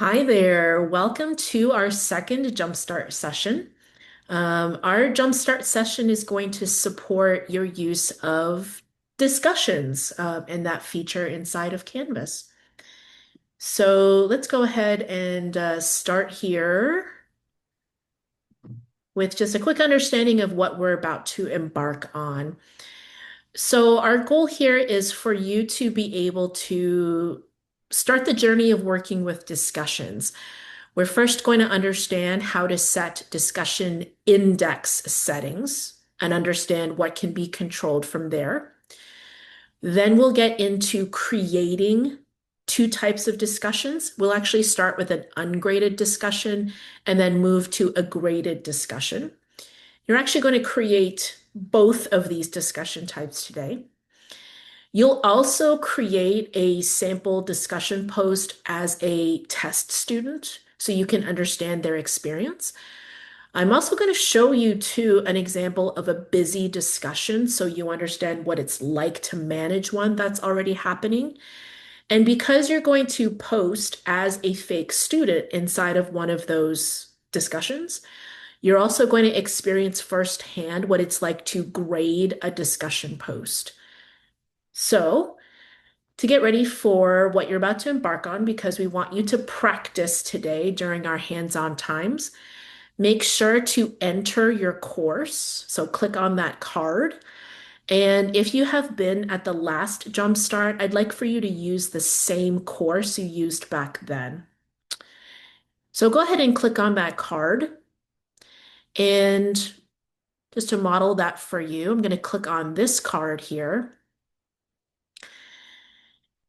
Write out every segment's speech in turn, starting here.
Hi there. Welcome to our second Jumpstart session. Our Jumpstart session is going to support your use of discussions and that feature inside of Canvas. So let's go ahead and start here with just a quick understanding of what we're about to embark on. So our goal here is for you to be able to start the journey of working with discussions. We're first going to understand how to set discussion index settings and understand what can be controlled from there. Then we'll get into creating two types of discussions. We'll actually start with an ungraded discussion and then move to a graded discussion. You're actually going to create both of these discussion types today. You'll also create a sample discussion post as a test student so you can understand their experience. I'm also going to show you too an example of a busy discussion so you understand what it's like to manage one that's already happening. And because you're going to post as a fake student inside of one of those discussions, you're also going to experience firsthand what it's like to grade a discussion post. So, to get ready for what you're about to embark on, because we want you to practice today during our hands-on times, make sure to enter your course. So click on that card. And if you have been at the last Jumpstart, I'd like for you to use the same course you used back then. So go ahead and click on that card. And just to model that for you, I'm going to click on this card here.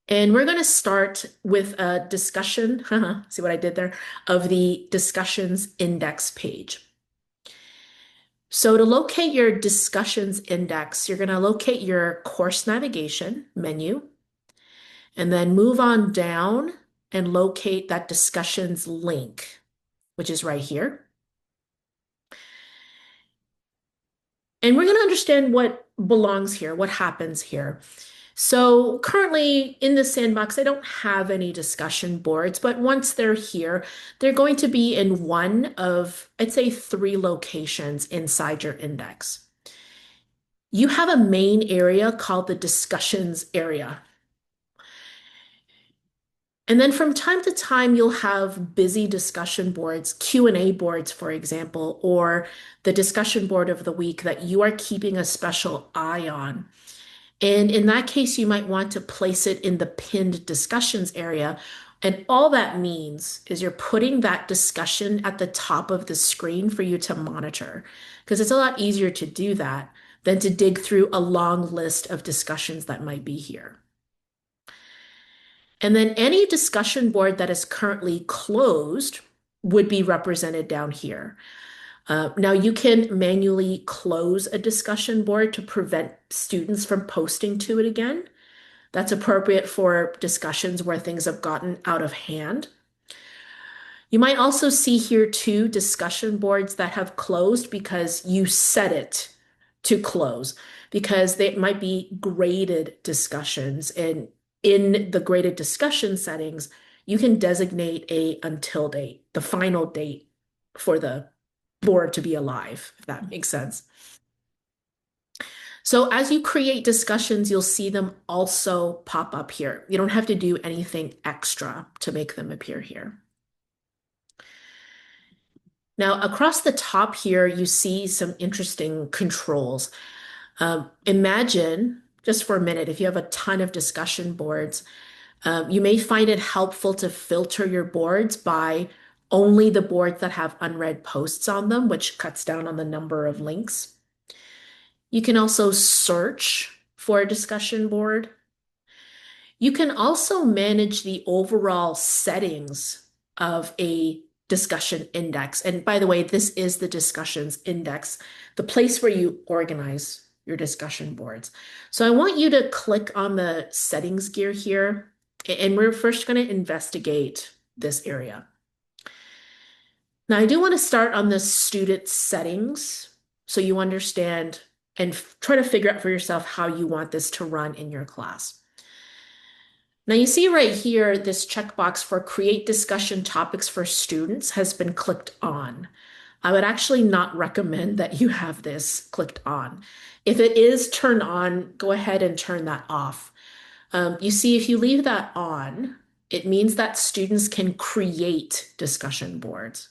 And we're going to start with a discussion, see what I did there, of the discussions index page. So to locate your discussions index, you're going to locate your course navigation menu and then move on down and locate that discussions link, which is right here. And we're going to understand what belongs here, what happens here. So currently in the sandbox, I don't have any discussion boards, but once they're here, they're going to be in one of, I'd say, three locations inside your index. You have a main area called the discussions area. And then from time to time, you'll have busy discussion boards, Q&A boards, for example, or the discussion board of the week that you are keeping a special eye on. And in that case, you might want to place it in the pinned discussions area. And all that means is you're putting that discussion at the top of the screen for you to monitor, because it's a lot easier to do that than to dig through a long list of discussions that might be here. And then any discussion board that is currently closed would be represented down here. Now you can manually close a discussion board to prevent students from posting to it again. That's appropriate for discussions where things have gotten out of hand. You might also see here two discussion boards that have closed because you set it to close, because they might be graded discussions. And in the graded discussion settings, you can designate a until date, the final date for the board to be alive, if that makes sense. So as you create discussions, you'll see them also pop up here. You don't have to do anything extra to make them appear here. Now, across the top here, you see some interesting controls. Imagine, just for a minute, if you have a ton of discussion boards, you may find it helpful to filter your boards by only the boards that have unread posts on them, which cuts down on the number of links. You can also search for a discussion board. You can also manage the overall settings of a discussion index. And by the way, this is the discussions index, the place where you organize your discussion boards. So I want you to click on the settings gear here, and we're first going to investigate this area. Now, I do want to start on the student settings so you understand and try to figure out for yourself how you want this to run in your class. Now you see right here, this checkbox for create discussion topics for students has been clicked on. I would actually not recommend that you have this clicked on. If it is turned on, go ahead and turn that off. You see, if you leave that on, it means that students can create discussion boards.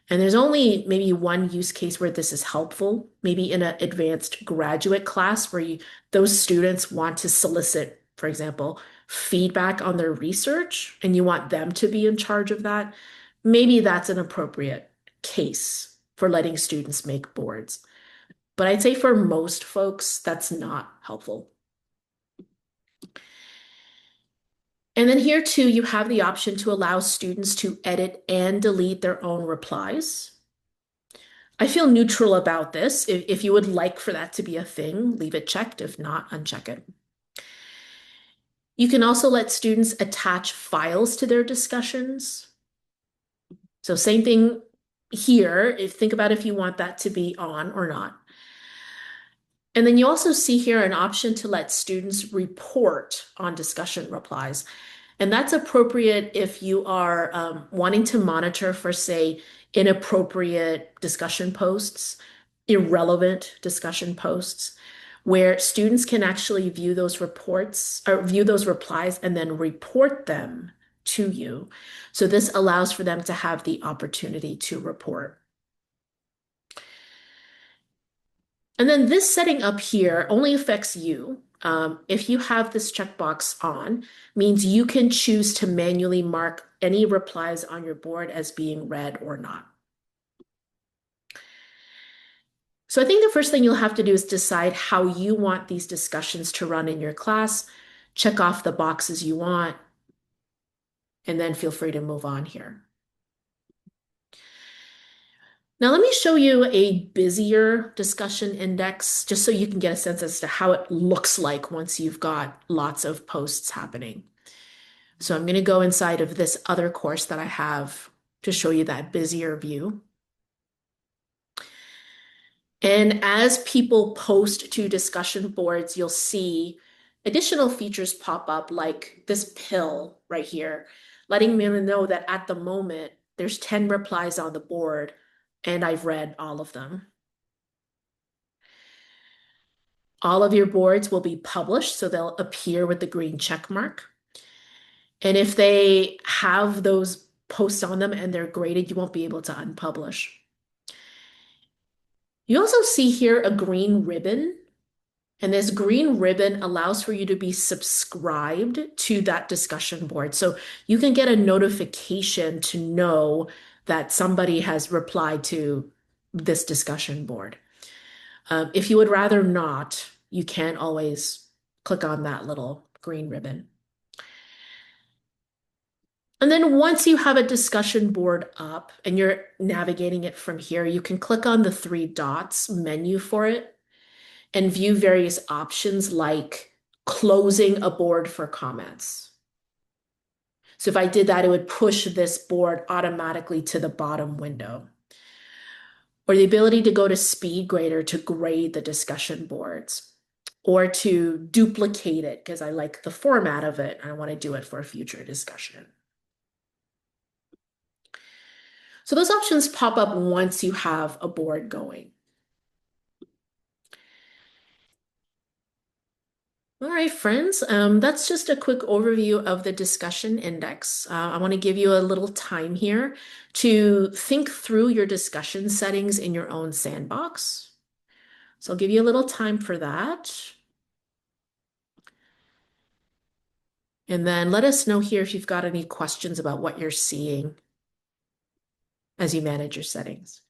And there's only maybe one use case where this is helpful, maybe in an advanced graduate class where those students want to solicit, for example, feedback on their research and you want them to be in charge of that. Maybe that's an appropriate case for letting students make boards. But I'd say for most folks, that's not helpful. And then here too, you have the option to allow students to edit and delete their own replies. I feel neutral about this. If you would like for that to be a thing, leave it checked. If not, uncheck it. You can also let students attach files to their discussions. So same thing here. Think about if you want that to be on or not. And then you also see here an option to let students report on discussion replies. And that's appropriate if you are wanting to monitor for, say, inappropriate discussion posts, irrelevant discussion posts, where students can actually view those reports or view those replies and then report them to you. So this allows for them to have the opportunity to report. And then this setting up here only affects you. If you have this checkbox on, means you can choose to manually mark any replies on your board as being read or not. So I think the first thing you'll have to do is decide how you want these discussions to run in your class, check off the boxes you want, and then feel free to move on here. Now let me show you a busier discussion index just so you can get a sense as to how it looks like once you've got lots of posts happening. So I'm going to go inside of this other course that I have to show you that busier view. And as people post to discussion boards, you'll see additional features pop up like this pill right here, letting me know that at the moment there's 10 replies on the board and I've read all of them. All of your boards will be published, so they'll appear with the green check mark. And if they have those posts on them and they're graded, you won't be able to unpublish. You also see here a green ribbon, and this green ribbon allows for you to be subscribed to that discussion board. So you can get a notification to know that somebody has replied to this discussion board. If you would rather not, you can always click on that little green ribbon. And then once you have a discussion board up and you're navigating it from here, you can click on the three dots menu for it and view various options like closing a board for comments. So if I did that, it would push this board automatically to the bottom window. Or the ability to go to speed grader to grade the discussion boards or to duplicate it because I like the format of it and I want to do it for a future discussion. So those options pop up once you have a board going. All right, friends, that's just a quick overview of the discussion index. I want to give you a little time here to think through your discussion settings in your own sandbox. So I'll give you a little time for that. And then let us know here if you've got any questions about what you're seeing as you manage your settings.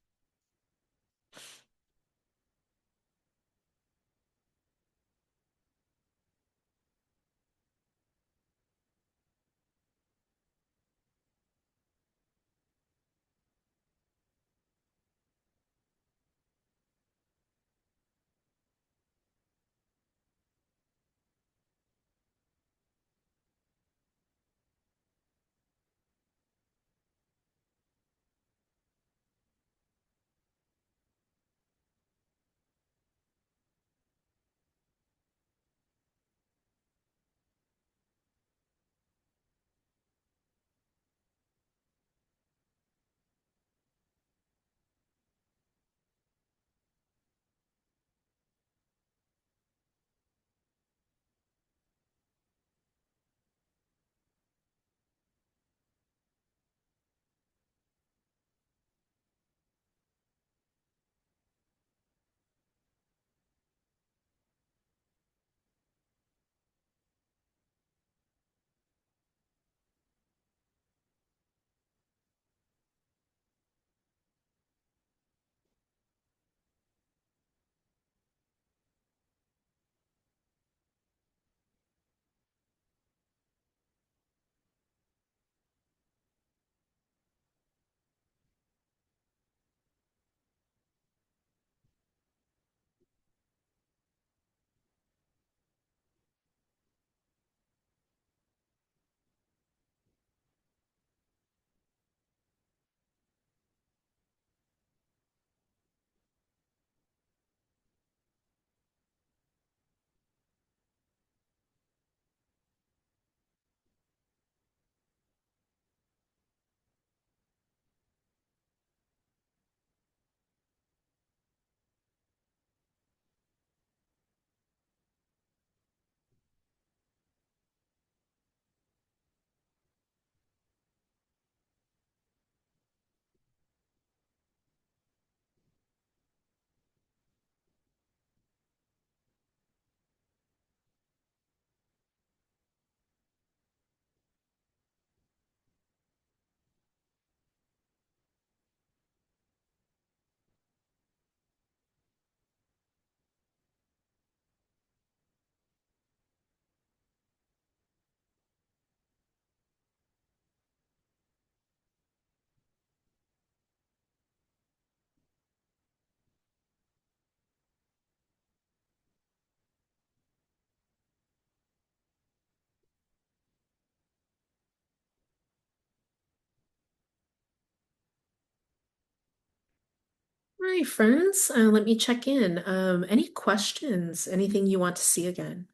right, friends, let me check in. Any questions? Anything you want to see again?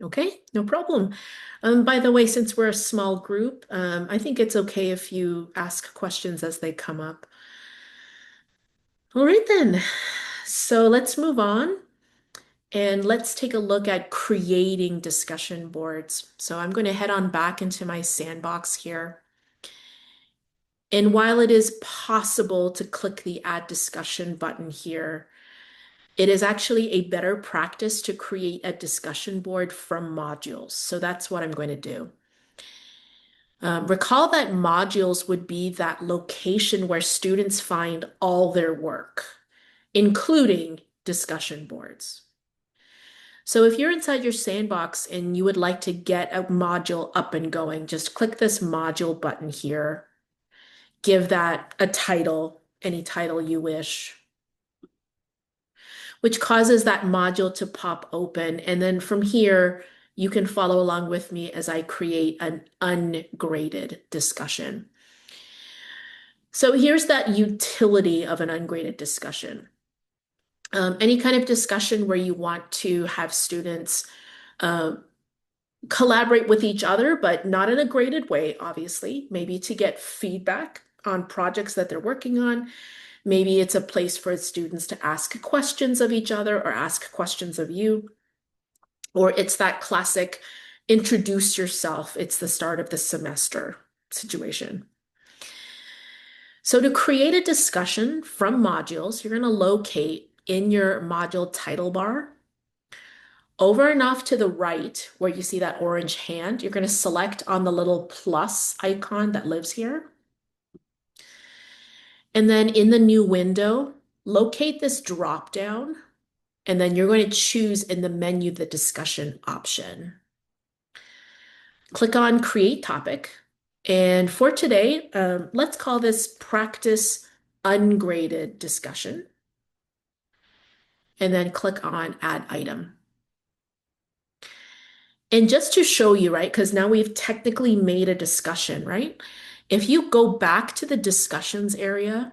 Okay, no problem. By the way, since we're a small group, I think it's okay if you ask questions as they come up. All right, then. So let's move on and let's take a look at creating discussion boards. So I'm going to head on back into my sandbox here. And while it is possible to click the Add Discussion button here, it is actually a better practice to create a discussion board from modules. So that's what I'm going to do. Recall that modules would be that location where students find all their work, including discussion boards. So if you're inside your sandbox and you would like to get a module up and going, just click this module button here. Give that a title, any title you wish, which causes that module to pop open. And then from here, you can follow along with me as I create an ungraded discussion. So here's that utility of an ungraded discussion. Any kind of discussion where you want to have students uh, collaborate with each other, but not in a graded way, obviously, maybe to get feedback on projects that they're working on. Maybe it's a place for students to ask questions of each other or ask questions of you. Or it's that classic introduce yourself, it's the start of the semester situation. So to create a discussion from modules, you're going to locate in your module title bar. Over and off to the right, where you see that orange hand, you're going to select on the little plus icon that lives here. And then in the new window, locate this drop down, and then you're going to choose in the menu the discussion option. Click on Create Topic. And for today, let's call this Practice Ungraded Discussion. And then click on Add Item. And just to show you, right, because now we've technically made a discussion, right? If you go back to the discussions area,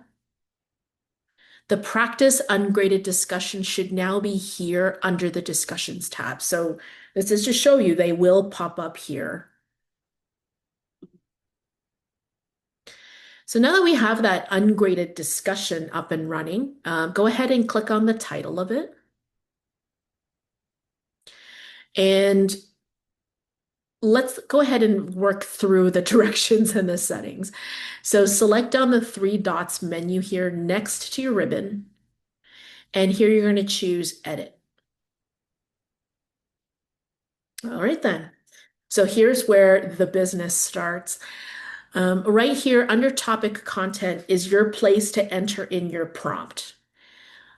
the practice ungraded discussion should now be here under the discussions tab. So this is to show you they will pop up here. So now that we have that ungraded discussion up and running, go ahead and click on the title of it. And let's go ahead and work through the directions and the settings. So select on the three dots menu here next to your ribbon. And here you're going to choose Edit. All right then. So here's where the business starts. Right here under topic content is your place to enter in your prompt.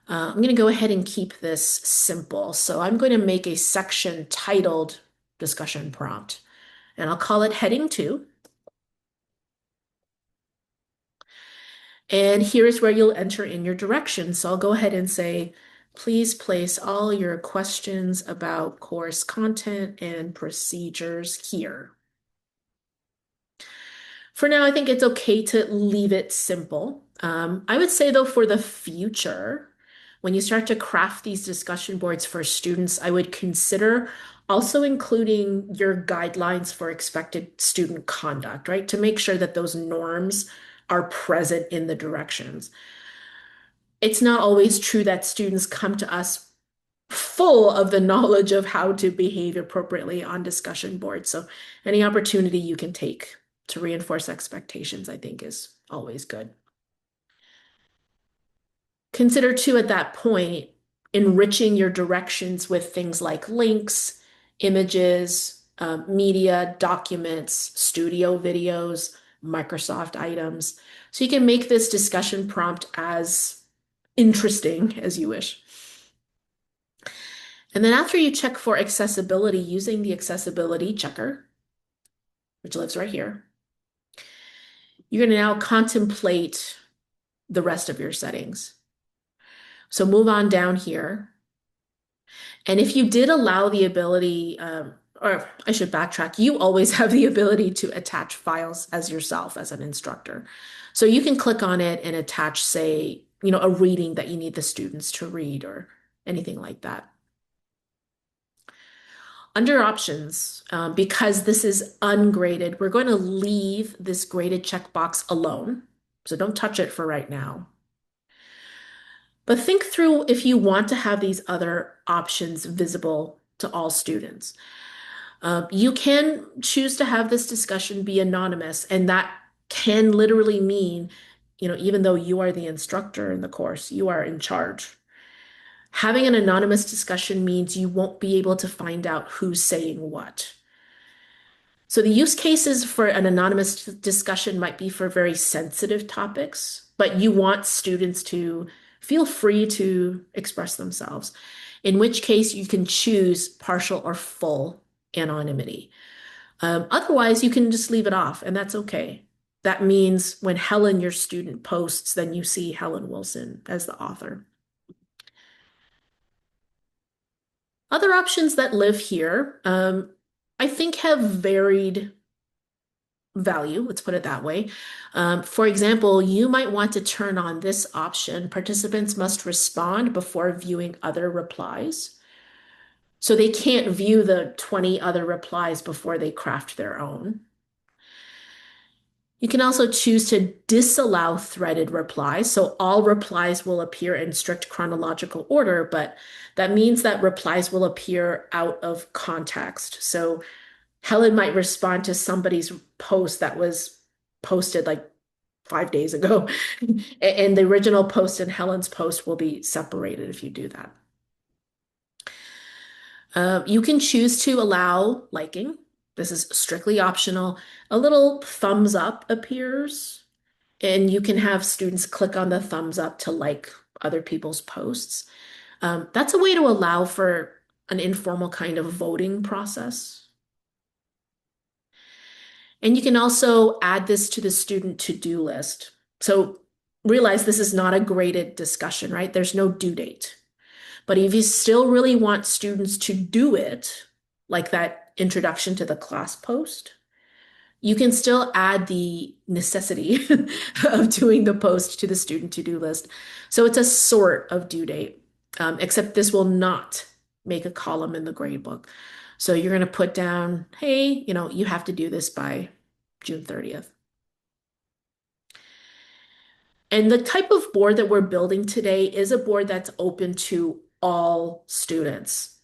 I'm going to go ahead and keep this simple. So I'm going to make a section titled discussion prompt, and I'll call it heading 2. And here's where you'll enter in your directions. So I'll go ahead and say, please place all your questions about course content and procedures here. For now, I think it's okay to leave it simple. I would say, though, for the future, when you start to craft these discussion boards for students, I would consider also including your guidelines for expected student conduct, right? To make sure that those norms are present in the directions. It's not always true that students come to us full of the knowledge of how to behave appropriately on discussion boards. So any opportunity you can take to reinforce expectations, I think, is always good. Consider too at that point, enriching your directions with things like links, images, media, documents, studio videos, Microsoft items. So you can make this discussion prompt as interesting as you wish. And then after you check for accessibility using the accessibility checker, which lives right here, you're going to now contemplate the rest of your settings. So move on down here. And if you did allow the ability, or I should backtrack, you always have the ability to attach files as yourself as an instructor. So you can click on it and attach, say, a reading that you need the students to read or anything like that. Under options, because this is ungraded, we're going to leave this graded checkbox alone. So don't touch it for right now. But think through if you want to have these other options visible to all students. You can choose to have this discussion be anonymous, and that can literally mean, even though you are the instructor in the course, you are in charge. Having an anonymous discussion means you won't be able to find out who's saying what. So the use cases for an anonymous discussion might be for very sensitive topics, but you want students to feel free to express themselves, in which case you can choose partial or full anonymity. Otherwise, you can just leave it off, and that's okay. That means when Helen, your student, posts, then you see Helen Wilson as the author. Other options that live here, I think have varied value, let's put it that way. For example, you might want to turn on this option. Participants must respond before viewing other replies. So they can't view the 20 other replies before they craft their own. You can also choose to disallow threaded replies. So all replies will appear in strict chronological order, but that means that replies will appear out of context. So Helen might respond to somebody's post that was posted like 5 days ago, and the original post and Helen's post will be separated if you do that. You can choose to allow liking. This is strictly optional. A little thumbs up appears, and you can have students click on the thumbs up to like other people's posts. That's a way to allow for an informal kind of voting process. And you can also add this to the student to-do list. So realize this is not a graded discussion, right? There's no due date. But if you still really want students to do it, like that introduction to the class post, you can still add the necessity of doing the post to the student to-do list. So it's a sort of due date, except this will not make a column in the grade book. So you're going to put down, hey, you have to do this by June 30th. And the type of board that we're building today is a board that's open to all students.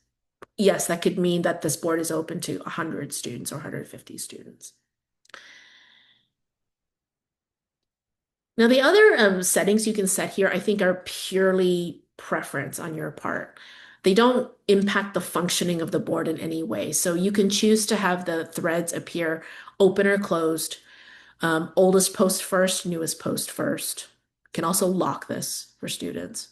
Yes, that could mean that this board is open to 100 students or 150 students. Now, the other settings you can set here, I think, are purely preference on your part. They don't impact the functioning of the board in any way. So you can choose to have the threads appear open or closed, oldest post first, newest post first. Can also lock this for students.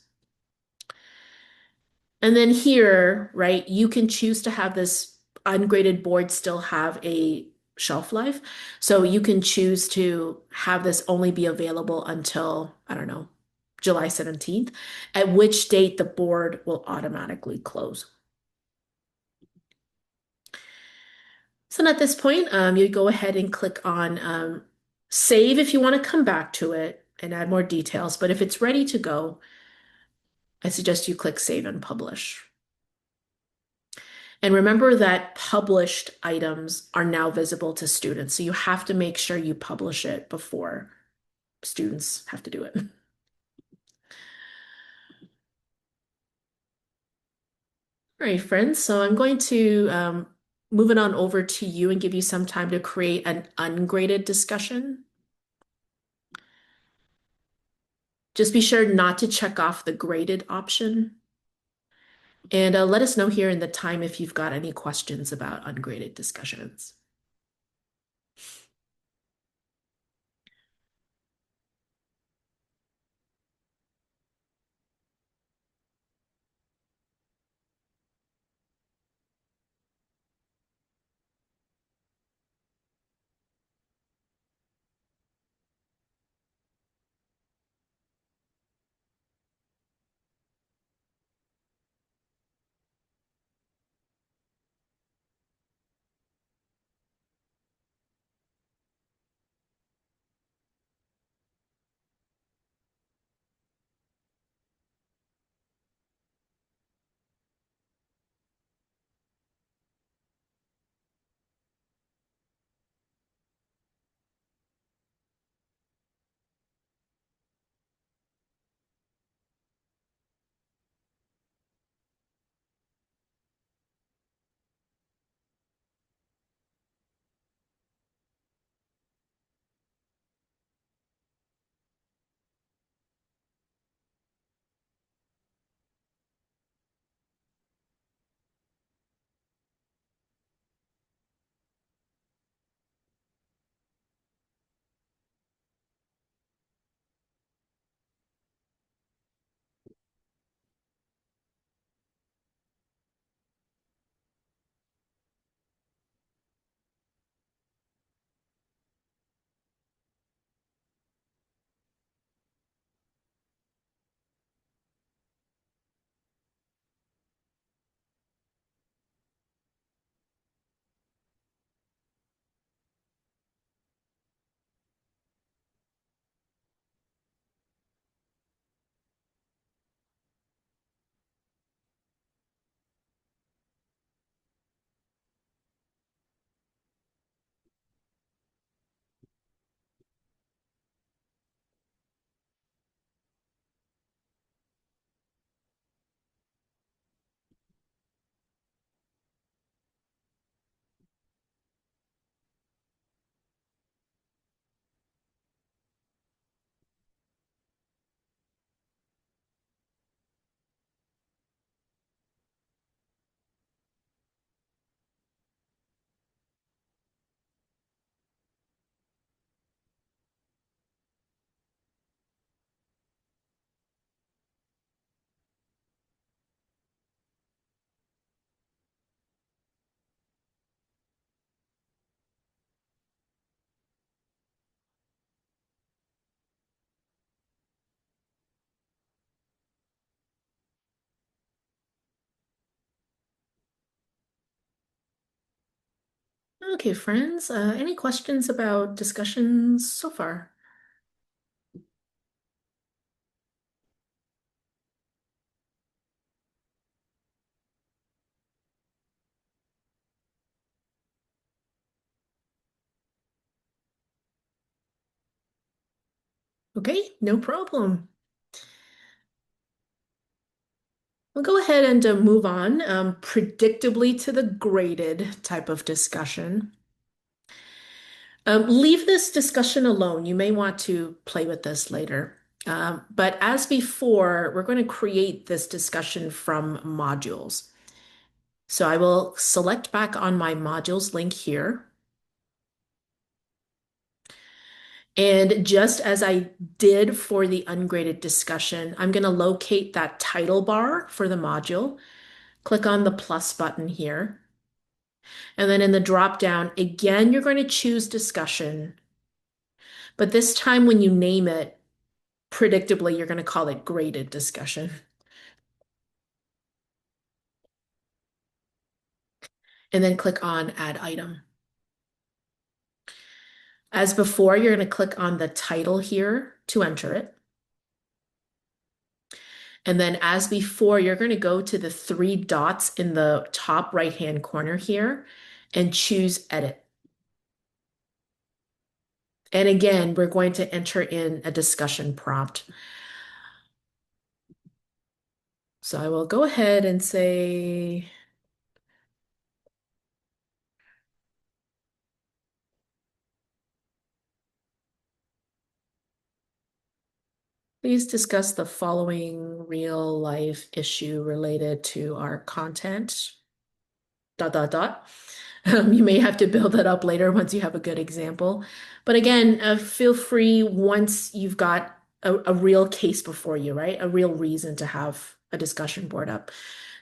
And then here, right, you can choose to have this ungraded board still have a shelf life. So you can choose to have this only be available until, I don't know, July 17th, at which date the board will automatically close. So at this point, you go ahead and click on save if you want to come back to it and add more details. But if it's ready to go, I suggest you click save and publish. And remember that published items are now visible to students. So you have to make sure you publish it before students have to do it. All right, friends. So I'm going to move it on over to you and give you some time to create an ungraded discussion. Just be sure not to check off the graded option. And let us know here in the time if you've got any questions about ungraded discussions. Okay, friends, any questions about discussions so far? Okay, no problem. We'll go ahead and move on predictably to the graded type of discussion. Leave this discussion alone. You may want to play with this later. But as before, we're going to create this discussion from modules. So I will select back on my modules link here. And just as I did for the ungraded discussion, I'm going to locate that title bar for the module, click on the plus button here. And then in the drop down, again, you're going to choose discussion. But this time when you name it, predictably, you're going to call it graded discussion. And then click on add item. As before, you're going to click on the title here to enter it. And then as before, you're going to go to the three dots in the top right-hand corner here and choose edit. And again, we're going to enter in a discussion prompt. So I will go ahead and say, please discuss the following real life issue related to our content, dot, dot, dot. You may have to build that up later once you have a good example. But again, feel free once you've got a real case before you, right? A real reason to have a discussion board up,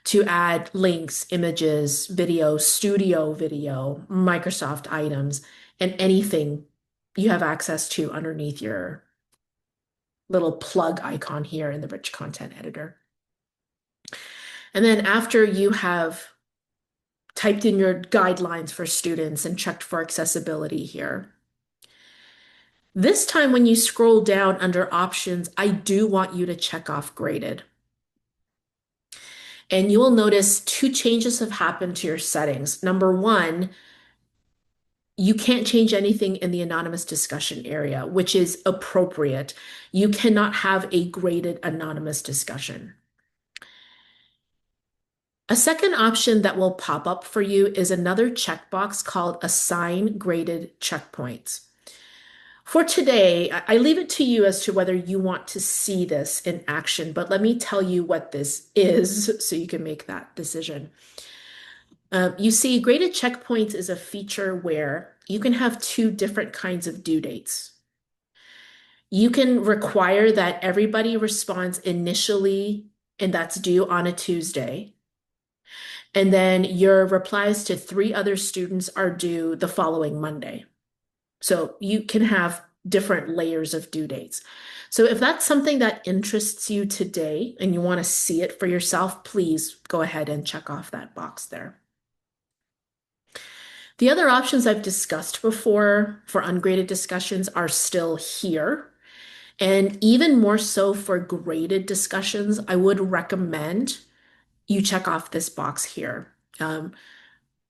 to add links, images, video, studio video, Microsoft items, and anything you have access to underneath your little plug icon here in the rich content editor. And then after you have typed in your guidelines for students and checked for accessibility here, this time when you scroll down under options, I do want you to check off graded. And you will notice two changes have happened to your settings. Number one, you can't change anything in the anonymous discussion area, which is appropriate. You cannot have a graded anonymous discussion. A second option that will pop up for you is another checkbox called Assign Graded Checkpoints. For today, I leave it to you as to whether you want to see this in action, but let me tell you what this is so you can make that decision. You see, graded checkpoints is a feature where you can have two different kinds of due dates. You can require that everybody responds initially, and that's due on a Tuesday. And then your replies to three other students are due the following Monday. So you can have different layers of due dates. So if that's something that interests you today and you want to see it for yourself, please go ahead and check off that box there. The other options I've discussed before for ungraded discussions are still here. And even more so for graded discussions, I would recommend you check off this box here.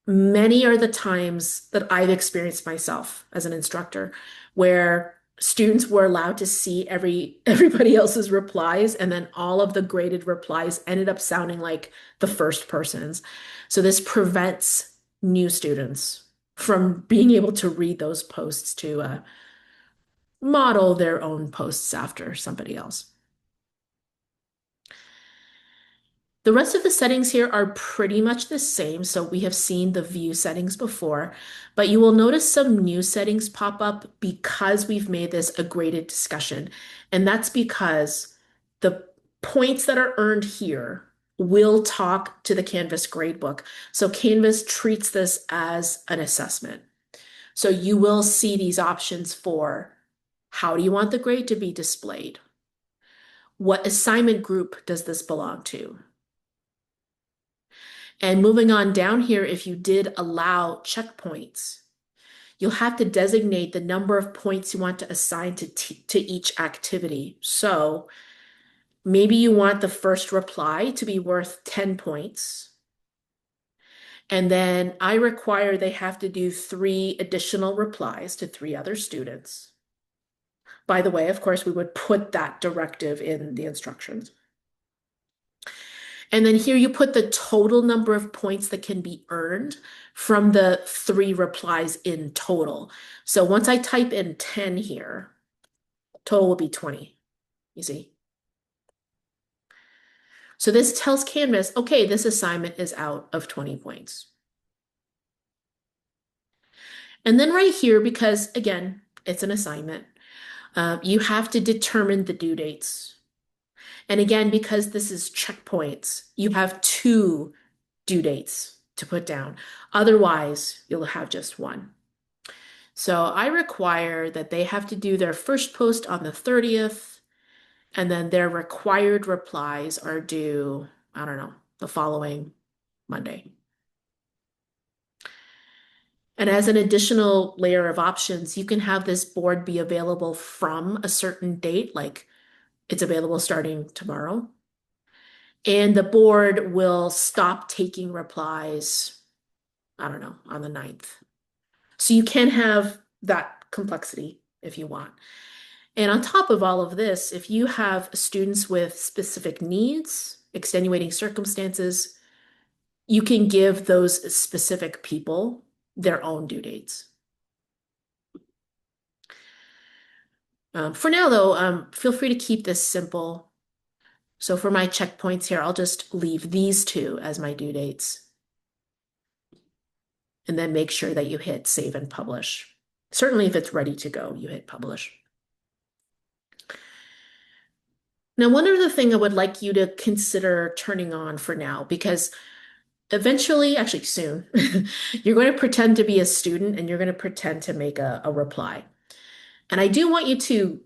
Many are the times that I've experienced myself as an instructor where students were allowed to see everybody else's replies, and then all of the graded replies ended up sounding like the first person's. So this prevents new students from being able to read those posts to model their own posts after somebody else. The rest of the settings here are pretty much the same, so we have seen the view settings before, but you will notice some new settings pop up because we've made this a graded discussion. And that's because the points that are earned here will talk to the Canvas gradebook. So Canvas treats this as an assessment. So you will see these options for how do you want the grade to be displayed? What assignment group does this belong to? And moving on down here, if you did allow checkpoints, you'll have to designate the number of points you want to assign to each activity. So maybe you want the first reply to be worth 10 points. And then I require they have to do 3 additional replies to 3 other students. By the way, of course, we would put that directive in the instructions. And then here you put the total number of points that can be earned from the 3 replies in total. So once I type in 10 here, total will be 20. You see? So this tells Canvas, okay, this assignment is out of 20 points. And then right here, because again, it's an assignment, you have to determine the due dates. And again, because this is checkpoints, you have 2 due dates to put down. Otherwise, you'll have just one. So I require that they have to do their first post on the 30th, and then their required replies are due, I don't know, the following Monday. And as an additional layer of options, you can have this board be available from a certain date, like it's available starting tomorrow. And the board will stop taking replies, I don't know, on the 9th. So you can have that complexity if you want. And on top of all of this, if you have students with specific needs, extenuating circumstances, you can give those specific people their own due dates. For now, though, feel free to keep this simple. So for my checkpoints here, I'll just leave these 2 as my due dates. And then make sure that you hit save and publish. Certainly if it's ready to go, you hit publish. Now, one other thing I would like you to consider turning on for now, because eventually, actually soon, you're going to pretend to be a student and you're going to pretend to make a reply. And I do want you to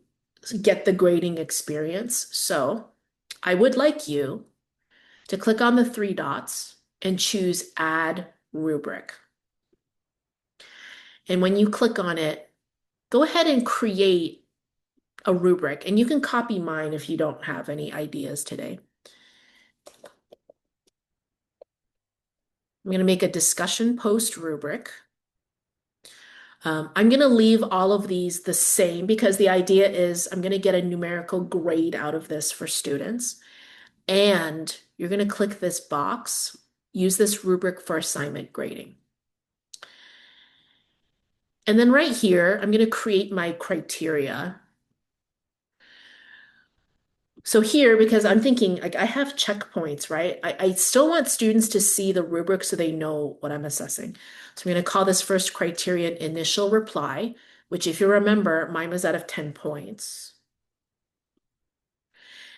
get the grading experience. So I would like you to click on the 3 dots and choose Add Rubric. And when you click on it, go ahead and create a rubric. And you can copy mine if you don't have any ideas today. I'm going to make a discussion post rubric. I'm going to leave all of these the same because the idea is I'm going to get a numerical grade out of this for students. And you're going to click this box, use this rubric for assignment grading. And then right here, I'm going to create my criteria. So here, because I'm thinking, like I have checkpoints, right? I still want students to see the rubric so they know what I'm assessing. So I'm going to call this first criterion initial reply, which if you remember, mine was out of 10 points.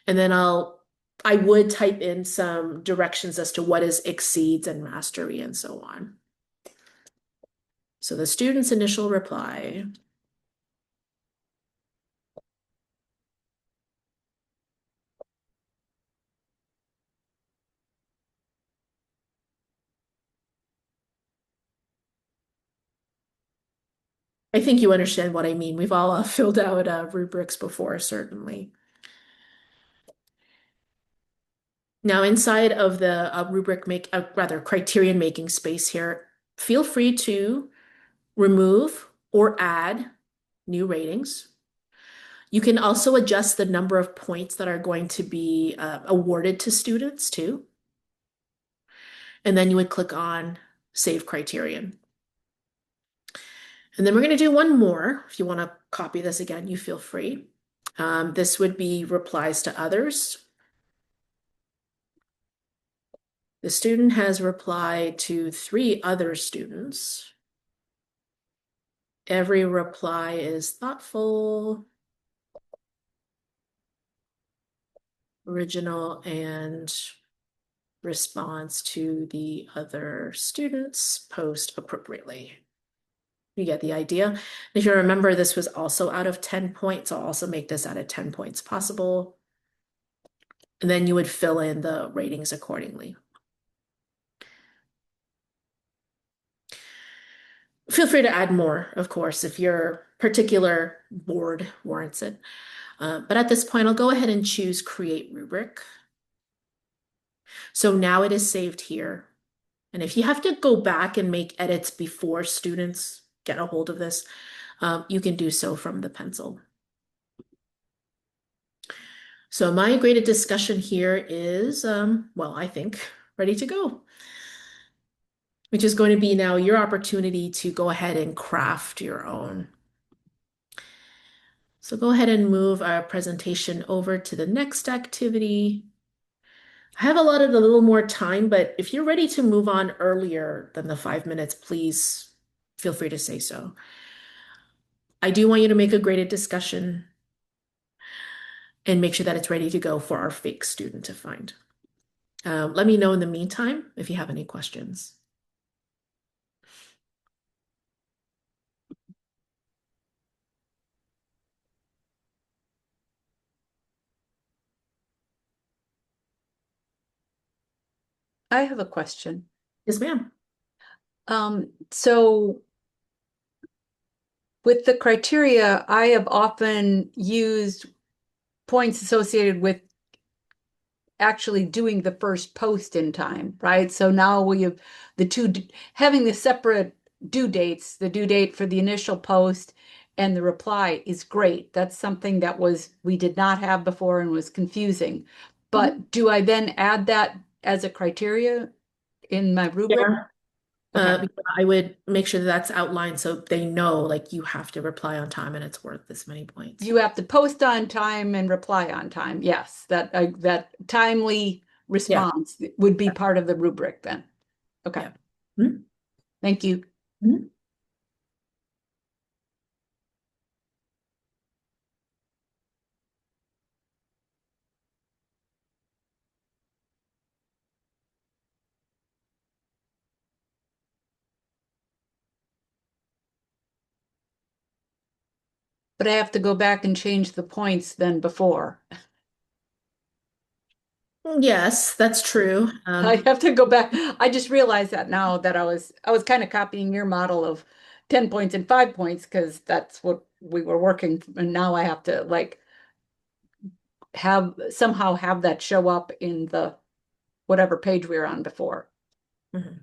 And then I would type in some directions as to what is exceeds and mastery and so on. So the student's initial reply. I think you understand what I mean. We've all filled out rubrics before, certainly. Now, inside of the rubric rather criterion making space here, feel free to remove or add new ratings. You can also adjust the number of points that are going to be awarded to students too. And then you would click on Save Criterion. And then we're going to do one more. If you want to copy this again, you feel free. This would be replies to others. The student has replied to 3 other students. Every reply is thoughtful, original, and responds to the other students post appropriately. You get the idea. If you remember, this was also out of 10 points. I'll also make this out of 10 points possible. And then you would fill in the ratings accordingly. Feel free to add more, of course, if your particular board warrants it. But at this point, I'll go ahead and choose Create Rubric. So now it is saved here. And if you have to go back and make edits before students get a hold of this, you can do so from the pencil. So my graded discussion here is, well, I think ready to go, which is going to be now your opportunity to go ahead and craft your own. So go ahead and move our presentation over to the next activity. I have allotted a little more time, but if you're ready to move on earlier than the 5 minutes, please feel free to say so. I do want you to make a graded discussion and make sure that it's ready to go for our fake student to find. Let me know in the meantime if you have any questions. I have a question. Yes, ma'am. So with the criteria, I have often used points associated with actually doing the first post in time, right? So now we have the two, having the separate due dates, the due date for the initial post and the reply is great. That's something that we did not have before and was confusing. Mhm. But do I then add that as a criteria in my rubric? Yeah. Okay. I would make sure that that's outlined so they know like you have to reply on time and it's worth this many points. You have to post on time and reply on time. Yes, that timely Yeah. response would be part of the rubric then. Okay, Yeah. Mhm. thank you. Mhm. But I have to go back and change the points than before. Yes, that's true. I have to go back. I just realized that now that I was kind of copying your model of 10 points and 5 points because that's what we were working. And now I have to like somehow have that show up in the whatever page we were on before. Mhm.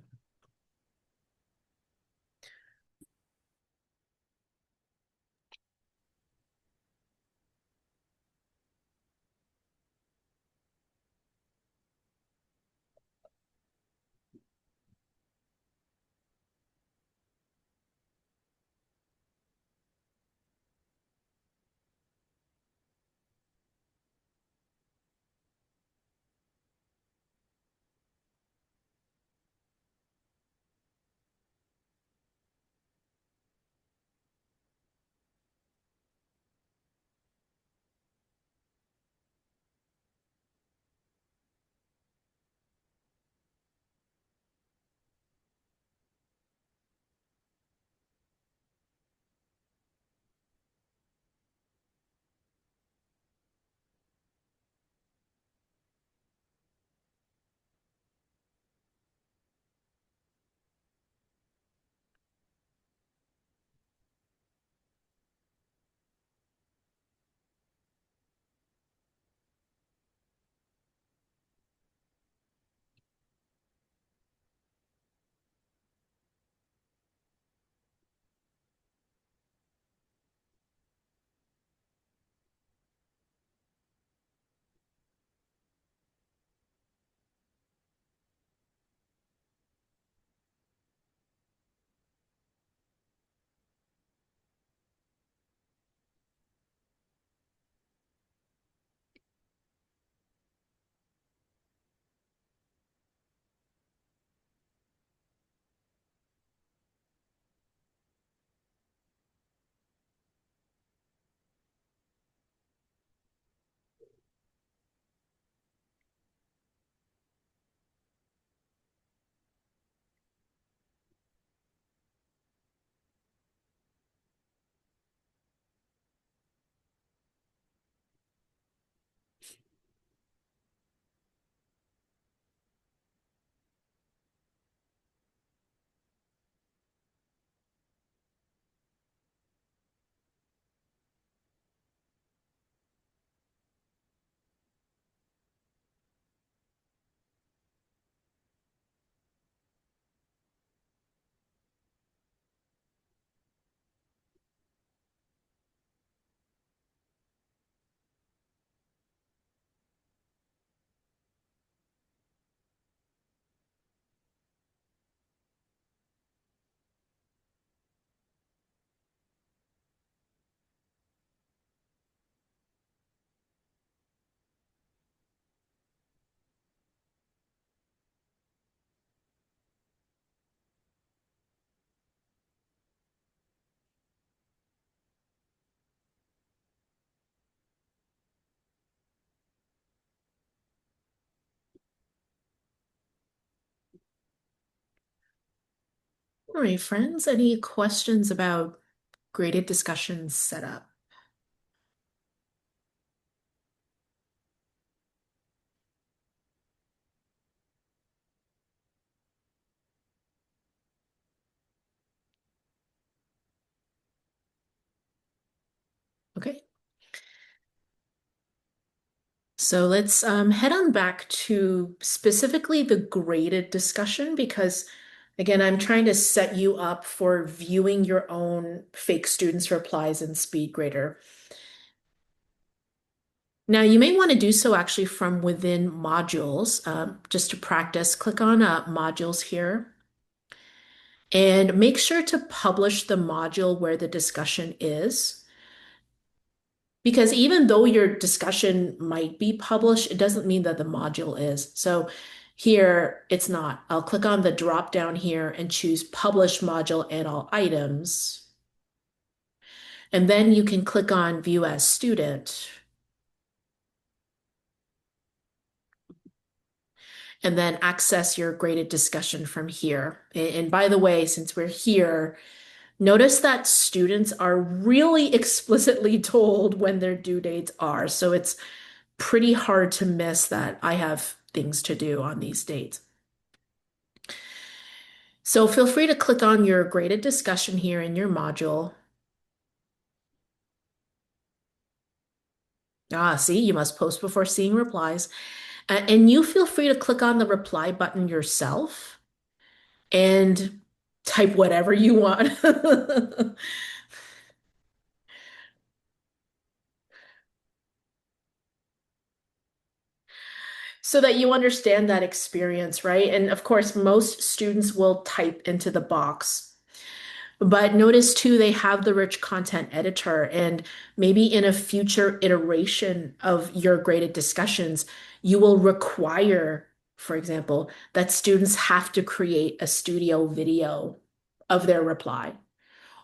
All right, friends, any questions about graded discussion setup? Okay, so let's head on back to specifically the graded discussion because, again, I'm trying to set you up for viewing your own fake students' replies in SpeedGrader. Now, you may want to do so actually from within modules. Just to practice, click on modules here and make sure to publish the module where the discussion is. Because even though your discussion might be published, it doesn't mean that the module is. So here it's not. I'll click on the drop down here and choose publish module and all items. And then you can click on view as student and then access your graded discussion from here. And by the way, since we're here, notice that students are really explicitly told when their due dates are. So it's pretty hard to miss that I have things to do on these dates. So feel free to click on your graded discussion here in your module. See, you must post before seeing replies. And you feel free to click on the reply button yourself and type whatever you want. So that you understand that experience, right? And of course, most students will type into the box. But notice too, they have the rich content editor, and maybe in a future iteration of your graded discussions, you will require, for example, that students have to create a studio video of their reply,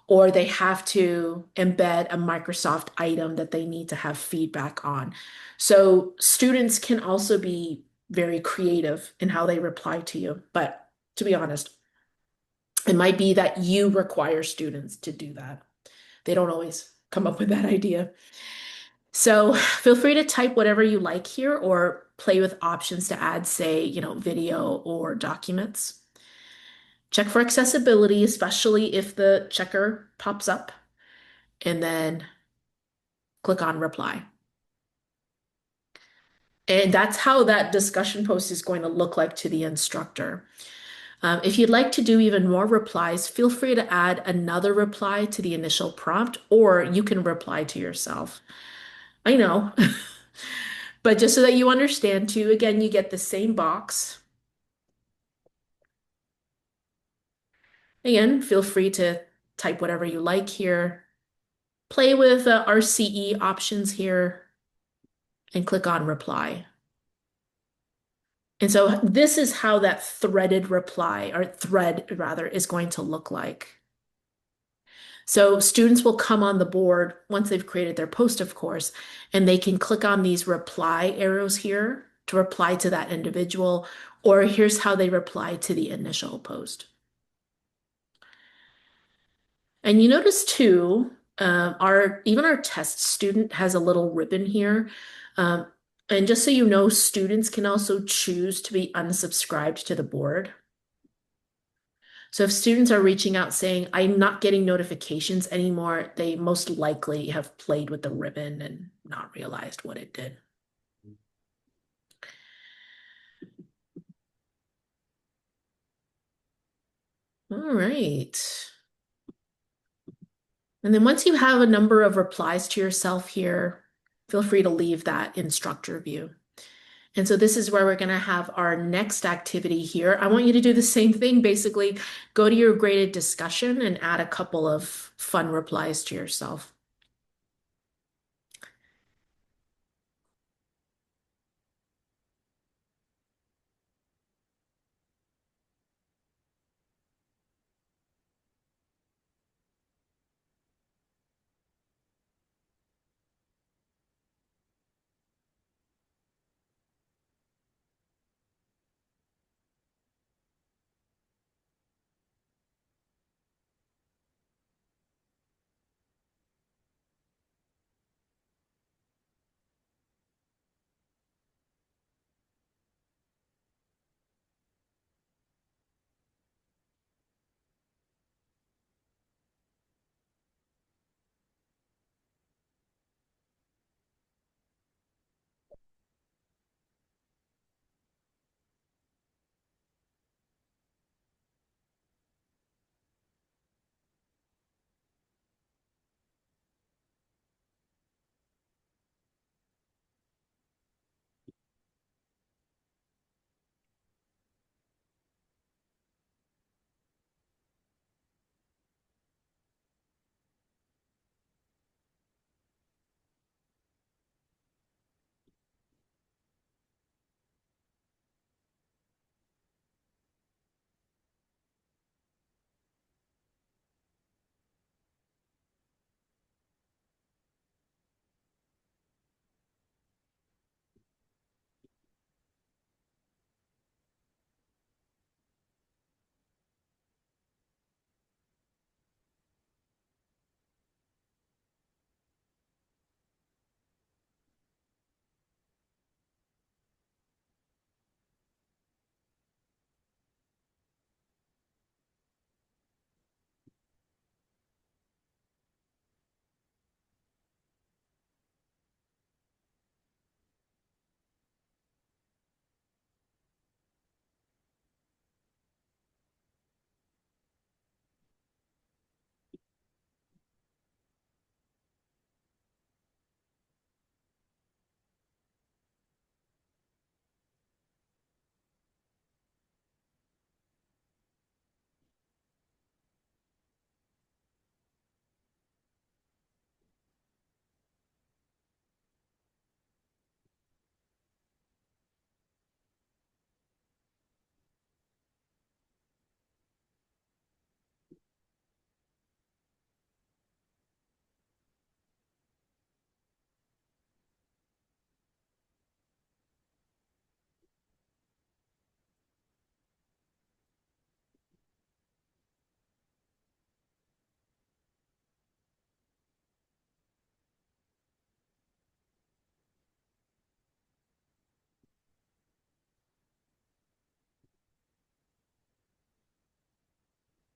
or they have to embed a Microsoft item that they need to have feedback on. So students can also be very creative in how they reply to you. But to be honest, it might be that you require students to do that. They don't always come up with that idea. So feel free to type whatever you like here or play with options to add, say, video or documents. Check for accessibility, especially if the checker pops up, and then click on reply. And that's how that discussion post is going to look like to the instructor. If you'd like to do even more replies, feel free to add another reply to the initial prompt, or you can reply to yourself. I know, but just so that you understand too, again, you get the same box. Again, feel free to type whatever you like here. Play with RCE options here and click on reply. And so this is how that threaded reply or thread rather is going to look like. So students will come on the board once they've created their post, of course, and they can click on these reply arrows here to reply to that individual, or here's how they reply to the initial post. And you notice too, our test student has a little ribbon here. Um, and just so you know, students can also choose to be unsubscribed to the board. So if students are reaching out saying, I'm not getting notifications anymore, they most likely have played with the ribbon and not realized what it did. All right. And then once you have a number of replies to yourself here, feel free to leave that instructor view. And so this is where we're going to have our next activity here. I want you to do the same thing, basically go to your graded discussion and add a couple of fun replies to yourself.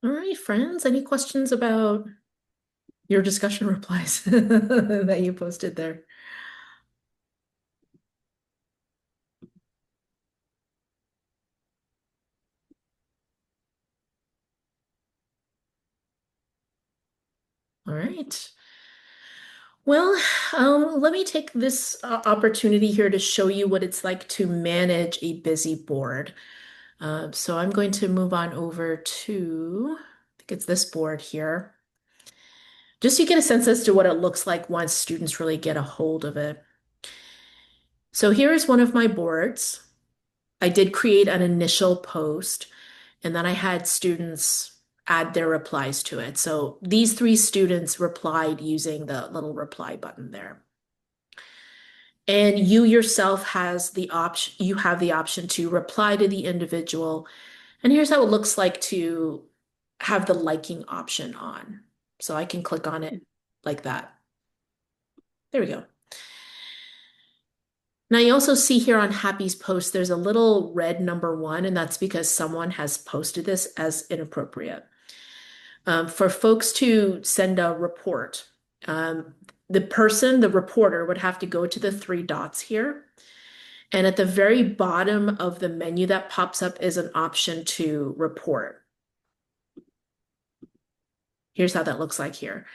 All right, friends, any questions about your discussion replies that you posted there? All right. Well, let me take this opportunity here to show you what it's like to manage a busy board. So I'm going to move on over to, I think it's this board here, just so you get a sense as to what it looks like once students really get a hold of it. So here is one of my boards. I did create an initial post, and then I had students add their replies to it. So these three students replied using the little reply button there. And you yourself has the option, you have the option to reply to the individual. And here's how it looks like to have the liking option on. So I can click on it like that. There we go. Now you also see here on Happy's post, there's a little red number 1, and that's because someone has posted this as inappropriate. For folks to send a report, the person, the reporter, would have to go to the three dots here. And at the very bottom of the menu that pops up is an option to report. Here's how that looks like here.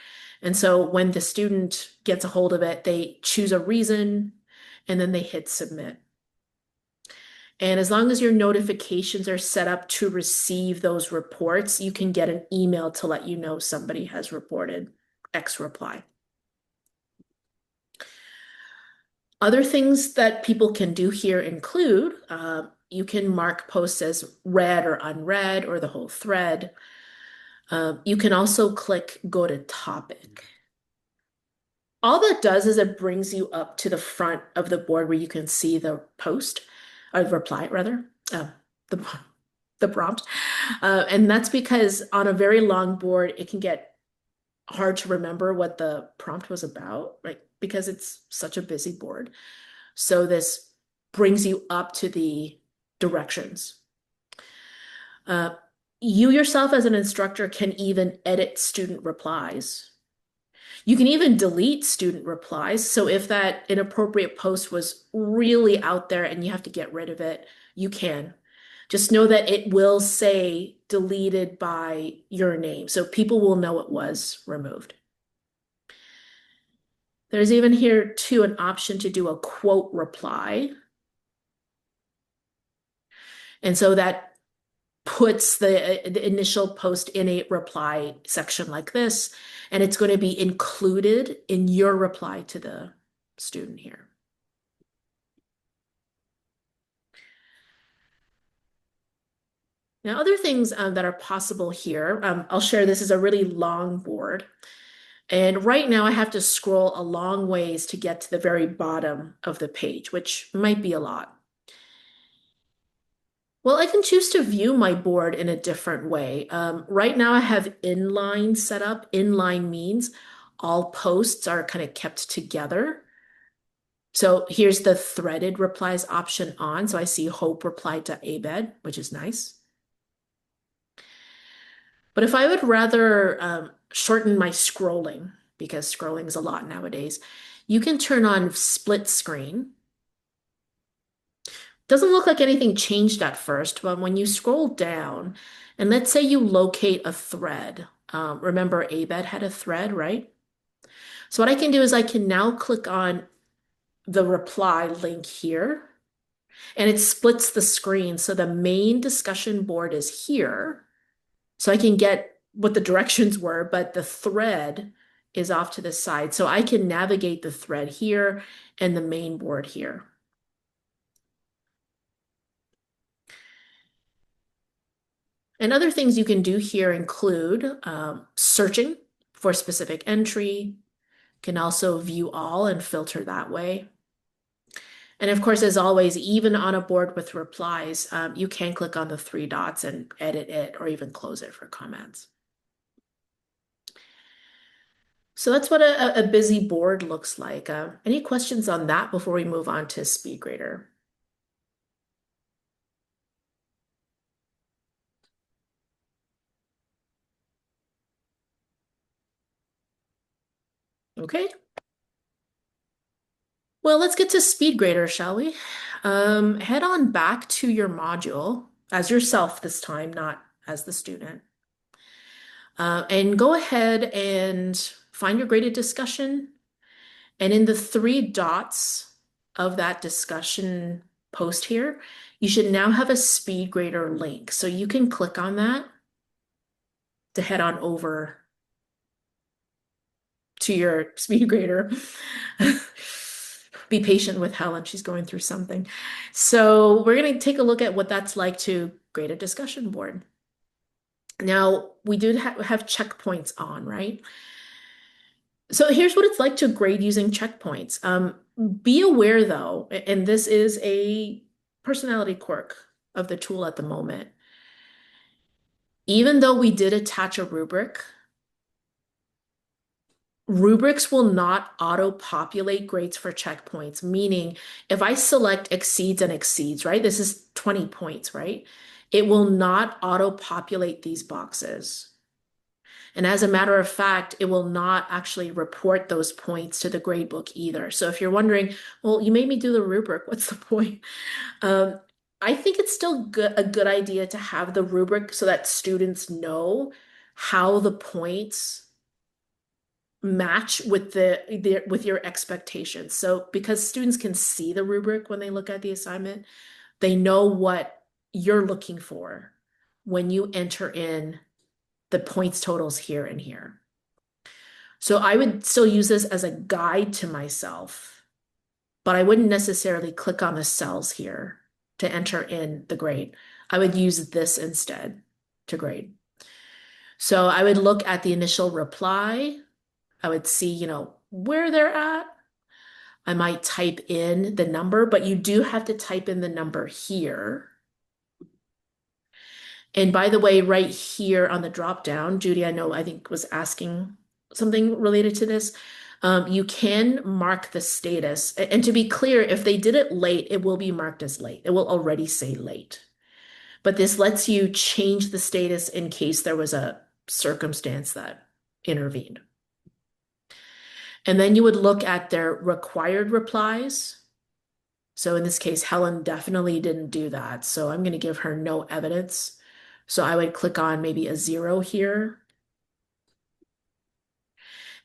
And so when the student gets a hold of it, they choose a reason and then they hit submit. And as long as your notifications are set up to receive those reports, you can get an email to let you know somebody has reported X reply. Other things that people can do here include you can mark posts as read or unread or the whole thread. You can also click go to topic. All that does is it brings you up to the front of the board where you can see the post or reply rather, the, the prompt. And that's because on a very long board, it can get hard to remember what the prompt was about, right? Because it's such a busy board. So this brings you up to the directions. Uh, you yourself as an instructor can even edit student replies. You can even delete student replies. So if that inappropriate post was really out there and you have to get rid of it, you can. Just know that it will say deleted by your name. So people will know it was removed. There's even here too an option to do a quote reply. And so that puts the initial post in a reply section like this, and it's going to be included in your reply to the student here. Now, other things that are possible here, I'll share this is a really long board. And right now I have to scroll a long ways to get to the very bottom of the page, which might be a lot. Well, I can choose to view my board in a different way. Right now I have inline set up. Inline means all posts are kind of kept together. So here's the threaded replies option on. So I see Hope replied to Abed, which is nice. But if I would rather shorten my scrolling, because scrolling is a lot nowadays, you can turn on split screen. Doesn't look like anything changed at first, but when you scroll down, and let's say you locate a thread, remember Abed had a thread, right? So what I can do is I can now click on the reply link here, and it splits the screen. So the main discussion board is here. So I can get what the directions were, but the thread is off to the side. So I can navigate the thread here and the main board here. And other things you can do here include searching for a specific entry, can also view all and filter that way. And of course, as always, even on a board with replies, you can click on the three dots and edit it or even close it for comments. So that's what a busy board looks like. Any questions on that before we move on to SpeedGrader? Okay. Well, let's get to SpeedGrader, shall we? Head on back to your module as yourself this time, not as the student. And go ahead and find your graded discussion. And in the three dots of that discussion post here, you should now have a SpeedGrader link. So you can click on that to head on over to your SpeedGrader. Be patient with Helen, she's going through something. So we're going to take a look at what that's like to grade a discussion board. Now, we do have checkpoints on, right? So here's what it's like to grade using checkpoints. Be aware though, and this is a personality quirk of the tool at the moment. Even though we did attach a rubric, rubrics will not auto-populate grades for checkpoints, meaning if I select exceeds and exceeds, right? This is 20 points, right? It will not auto-populate these boxes. And as a matter of fact, it will not actually report those points to the gradebook either. So if you're wondering, well, you made me do the rubric, what's the point? Um, I think it's still a good idea to have the rubric so that students know how the points match with with your expectations. So because students can see the rubric when they look at the assignment, they know what you're looking for when you enter in the points totals here and here. So I would still use this as a guide to myself, but I wouldn't necessarily click on the cells here to enter in the grade. I would use this instead to grade. So I would look at the initial reply. I would see, where they're at. I might type in the number, but you do have to type in the number here. And by the way, right here on the drop down, Judy, I think was asking something related to this. You can mark the status. And to be clear, if they did it late, it will be marked as late. It will already say late. But this lets you change the status in case there was a circumstance that intervened. And then you would look at their required replies. So in this case, Helen definitely didn't do that. So I'm going to give her no evidence. So I would click on maybe a 0 here.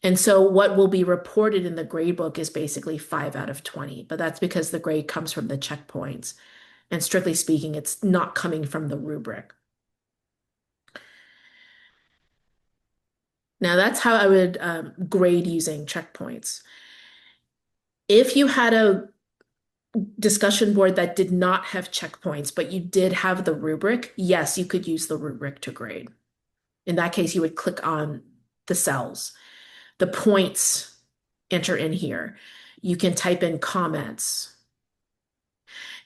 And so what will be reported in the gradebook is basically 5 out of 20, but that's because the grade comes from the checkpoints. And strictly speaking, it's not coming from the rubric. Now that's how I would grade using checkpoints. If you had a discussion board that did not have checkpoints, but you did have the rubric, yes, you could use the rubric to grade. In that case, you would click on the cells. The points enter in here. You can type in comments.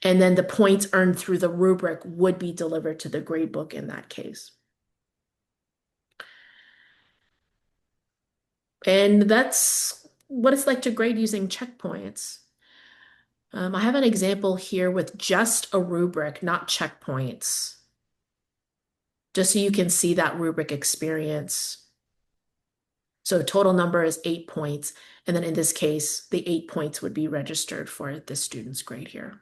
And then the points earned through the rubric would be delivered to the gradebook in that case. And that's what it's like to grade using checkpoints. I have an example here with just a rubric, not checkpoints, just so you can see that rubric experience. So total number is 8 points. And then in this case, the 8 points would be registered for the student's grade here.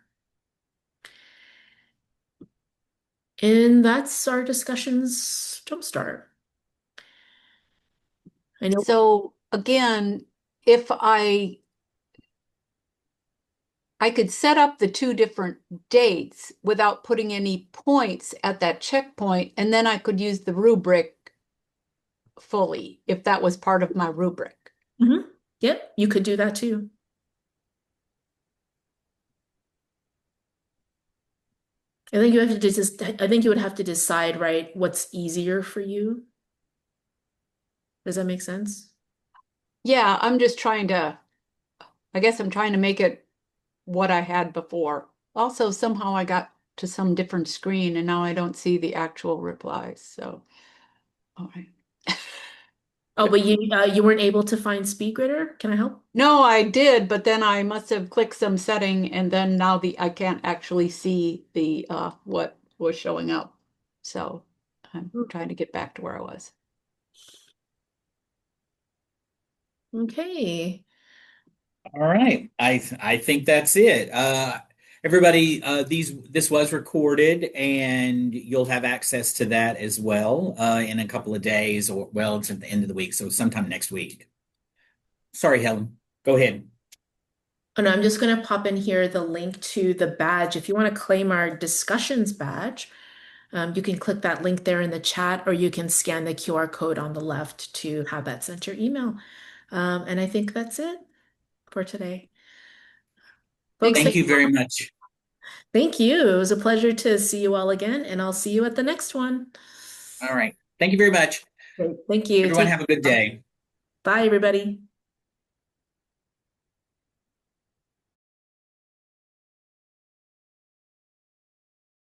And that's our discussion's Jumpstart. I know. So again, if I could set up the two different dates without putting any points at that checkpoint, and then I could use the rubric fully if that was part of my rubric. Mhm. Yep, you could do that too. I think you would have to decide, right, what's easier for you. Does that make sense? Yeah, I guess I'm trying to make it what I had before. Also, somehow I got to some different screen and now I don't see the actual replies. So, all right. Oh, but you weren't able to find SpeedGrader? Can I help? No, I did, but then I must have clicked some setting and then now the I can't actually see the what was showing up. So I'm trying to get back to where I was. Okay. All right. I think that's it. Everybody, this was recorded, and you'll have access to that as well in a couple of days, or well, it's at the end of the week, so sometime next week. Sorry, Helen. Go ahead. Oh, no, I'm just going to pop in here the link to the badge. If you want to claim our discussions badge, you can click that link there in the chat, or you can scan the QR code on the left to have that sent your email. And I think that's it for today. Folks, Thanks. Thank you very much. thank you. It was a pleasure to see you all again, and I'll see you at the next one. All right. Thank you very much. Great. Thank you. Everyone Take have a good care. day. Bye, everybody.